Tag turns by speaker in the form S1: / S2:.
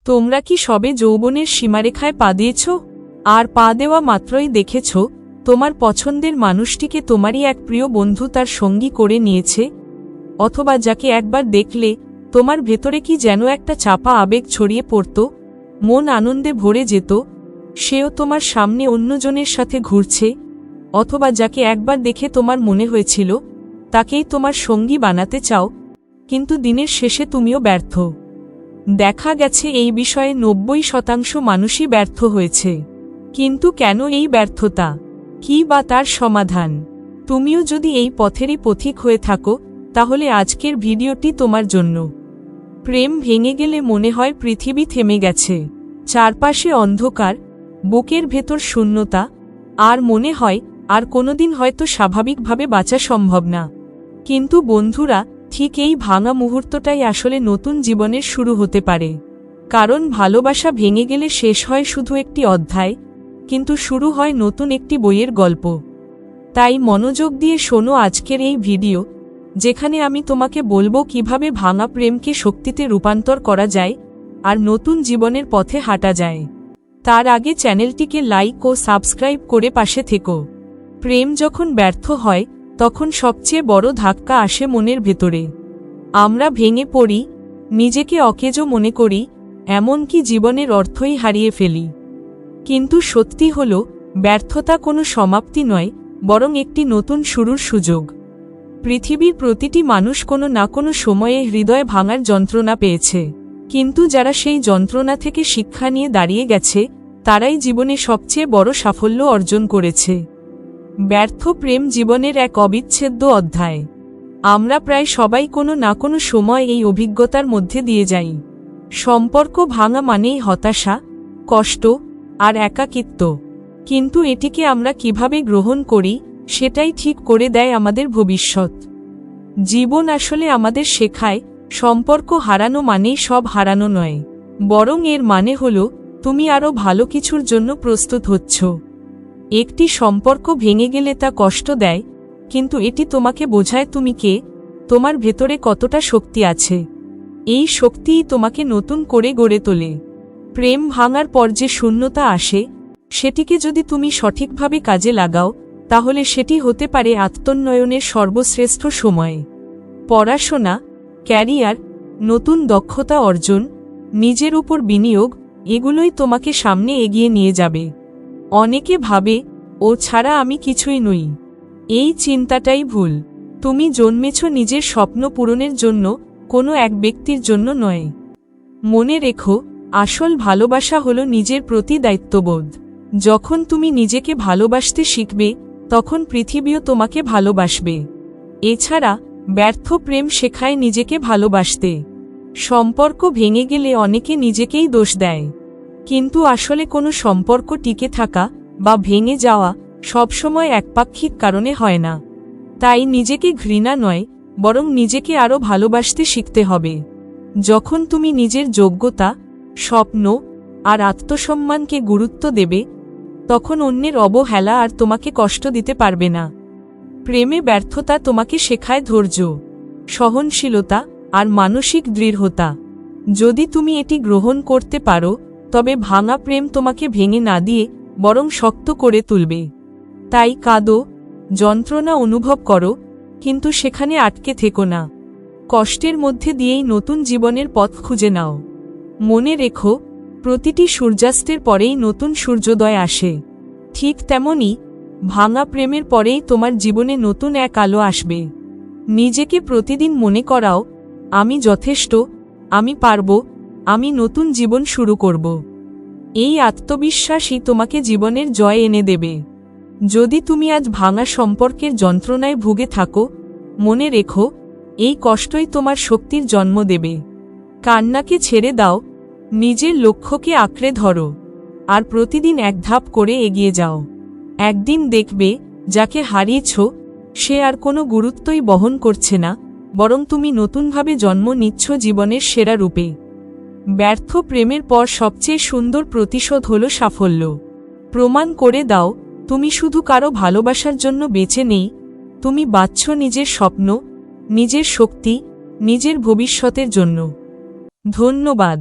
S1: তোমরা কি সবে যৌবনের সীমারেখায় পা দিয়েছ? আর পা দেওয়া মাত্রই দেখেছ তোমার পছন্দের মানুষটিকে তোমারই এক প্রিয় বন্ধু তার সঙ্গী করে নিয়েছে? অথবা যাকে একবার দেখলে তোমার ভেতরে কি যেন একটা চাপা আবেগ ছড়িয়ে পড়ত, মন আনন্দে ভরে যেত, সেও তোমার সামনে অন্যজনের সাথে ঘুরছে? অথবা যাকে একবার দেখে তোমার মনে হয়েছিল তাকেই তোমার সঙ্গী বানাতে চাও, কিন্তু দিনের শেষে তুমিও ব্যর্থ? দেখা গেছে এই বিষয়ে 90% মানুষই ব্যর্থ হয়েছে। কিন্তু কেন এই ব্যর্থতা? কি বা তার সমাধান? তুমিও যদি এই পথেরই পথিক হয়ে থাকো, তাহলে আজকের ভিডিওটি তোমার জন্য। প্রেম ভেঙে গেলে মনে হয় পৃথিবী থেমে গেছে, চারপাশে অন্ধকার, বুকের ভেতর শূন্যতা, আর মনে হয় আর কোনোদিন হয়তো স্বাভাবিকভাবে বাঁচা সম্ভব না। কিন্তু বন্ধুরা, ঠিক এই ভাঙা মুহূর্তটাই আসলে নতুন জীবনের শুরু হতে পারে। কারণ ভালোবাসা ভেঙে গেলে শেষ হয় শুধু একটি অধ্যায়, কিন্তু শুরু হয় নতুন একটি বইয়ের গল্প। তাই মনোযোগ দিয়ে শোনো আজকের এই ভিডিও, যেখানে আমি তোমাকে বলবো কিভাবে ভাঙা প্রেমকে শক্তিতে রূপান্তর করা যায় আর নতুন জীবনের পথে হাঁটা যায়। তার আগে চ্যানেলটিকে লাইক ও সাবস্ক্রাইব করে পাশে থেকো। প্রেম যখন ব্যর্থ হয় তখন সবচেয়ে বড় ধাক্কা আসে মনের ভেতরে। আমরা ভেঙে পড়ি, নিজেকে অকেজো মনে করি, এমনকি জীবনের অর্থই হারিয়ে ফেলি। কিন্তু সত্যি হল, ব্যর্থতা কোনো সমাপ্তি নয়, বরং একটি নতুন শুরুর সুযোগ। পৃথিবীর প্রতিটি মানুষ কোনো না কোনো সময়ে হৃদয় ভাঙার যন্ত্রণা পেয়েছে, কিন্তু যারা সেই যন্ত্রণা থেকে শিক্ষা নিয়ে দাঁড়িয়ে গেছে তারাই জীবনে সবচেয়ে বড় সাফল্য অর্জন করেছে। ব্যর্থ প্রেম জীবনের এক অবিচ্ছেদ্য অধ্যায়। আমরা প্রায় সবাই কোনো না কোনো সময় এই অভিজ্ঞতার মধ্যে দিয়ে যাই। সম্পর্ক ভাঙা মানেই হতাশা, কষ্ট আর একাকিত্ব। কিন্তু এটিকে আমরা কিভাবে গ্রহণ করি সেটাই ঠিক করে দেয় আমাদের ভবিষ্যৎ। জীবন আসলে আমাদের শেখায়, সম্পর্ক হারানো মানেই সব হারানো নয়, বরং এর মানে হল তুমি আরও ভালো কিছুর জন্য প্রস্তুত হচ্ছ। একটি সম্পর্ক ভেঙে গেলে তা কষ্ট দেয়, কিন্তু এটি তোমাকে বোঝায় তুমি কে, তোমার ভেতরে কতটা শক্তি আছে। এই শক্তিই তোমাকে নতুন করে গড়ে তোলে। প্রেম ভাঙার পর যে শূন্যতা আসে, সেটিকে যদি তুমি সঠিকভাবে কাজে লাগাও, তাহলে সেটি হতে পারে আত্মোন্নয়নের সর্বশ্রেষ্ঠ সময়। পড়াশোনা, ক্যারিয়ার, নতুন দক্ষতা অর্জন, নিজের উপর বিনিয়োগ, এগুলোই তোমাকে সামনে এগিয়ে নিয়ে যাবে। অনেকে ভাবে, ও ছাড়া আমি কিছুই নই। এই চিন্তাটাই ভুল। তুমি জন্মেছ নিজের স্বপ্ন পূরণের জন্য, কোনো এক ব্যক্তির জন্য নয়। মনে রেখো, আসল ভালোবাসা হলো নিজের প্রতি দায়িত্ববোধ। যখন তুমি নিজেকে ভালোবাসতে শিখবে, তখন পৃথিবীও তোমাকে ভালোবাসবে। এছাড়া ব্যর্থ প্রেম শেখায় নিজেকে ভালোবাসতে। সম্পর্ক ভেঙে গেলে অনেকে নিজেকেই দোষ দেয়, কিন্তু আসলে কোনো সম্পর্ক টিকে থাকা বা ভেঙে যাওয়া সবসময় একপাক্ষিক কারণে হয় না। তাই নিজেকে ঘৃণা নয়, বরং নিজেকে আরও ভালোবাসতে শিখতে হবে। যখন তুমি নিজের যোগ্যতা, স্বপ্ন আর আত্মসম্মানকে গুরুত্ব দেবে, তখন অন্যের অবহেলা আর তোমাকে কষ্ট দিতে পারবে না। প্রেমে ব্যর্থতা তোমাকে শেখায় ধৈর্য, সহনশীলতা আর মানসিক দৃঢ়তা। যদি তুমি এটি গ্রহণ করতে পারো, তবে ভাঙা প্রেম তোমাকে ভেঙে না দিয়ে বরং শক্ত করে তুলবে। তাই কাঁদো, যন্ত্রণা অনুভব করো, কিন্তু সেখানে আটকে থেকো না। কষ্টের মধ্যে দিয়েই নতুন জীবনের পথ খুঁজে নাও। মনে রেখো, প্রতিটি সূর্যাস্তের পরেই নতুন সূর্যোদয় আসে। ঠিক তেমনি ভাঙা প্রেমের পরেই তোমার জীবনে নতুন এক আলো আসবে। নিজেকে প্রতিদিন মনে করাও, আমি যথেষ্ট, আমি পারব, আমি নতুন জীবন শুরু করব। এই আত্মবিশ্বাসই তোমাকে জীবনের জয় এনে দেবে। যদি তুমি আজ ভাঙা সম্পর্কের যন্ত্রণায় ভুগে থাকো, মনে রেখো, এই কষ্টই তোমার শক্তির জন্ম দেবে। কান্নাকে ছেড়ে দাও, নিজের লক্ষ্যকে আঁকড়ে ধরো, আর প্রতিদিন এক ধাপ করে এগিয়ে যাও। একদিন দেখবে, যাকে হারিয়েছ সে আর কোনো গুরুত্বই বহন করছে না, বরং তুমি নতুনভাবে জন্ম নিচ্ছ জীবনের সেরা রূপে। ব্যর্থ প্রেমের পর সবচেয়ে সুন্দর প্রতিশোধ হল সাফল্য। প্রমাণ করে দাও, তুমি শুধু কারো ভালোবাসার জন্য বেঁচে নেই, তুমি বাঁচছ নিজের স্বপ্ন, নিজের শক্তি, নিজের ভবিষ্যতের জন্য। ধন্যবাদ।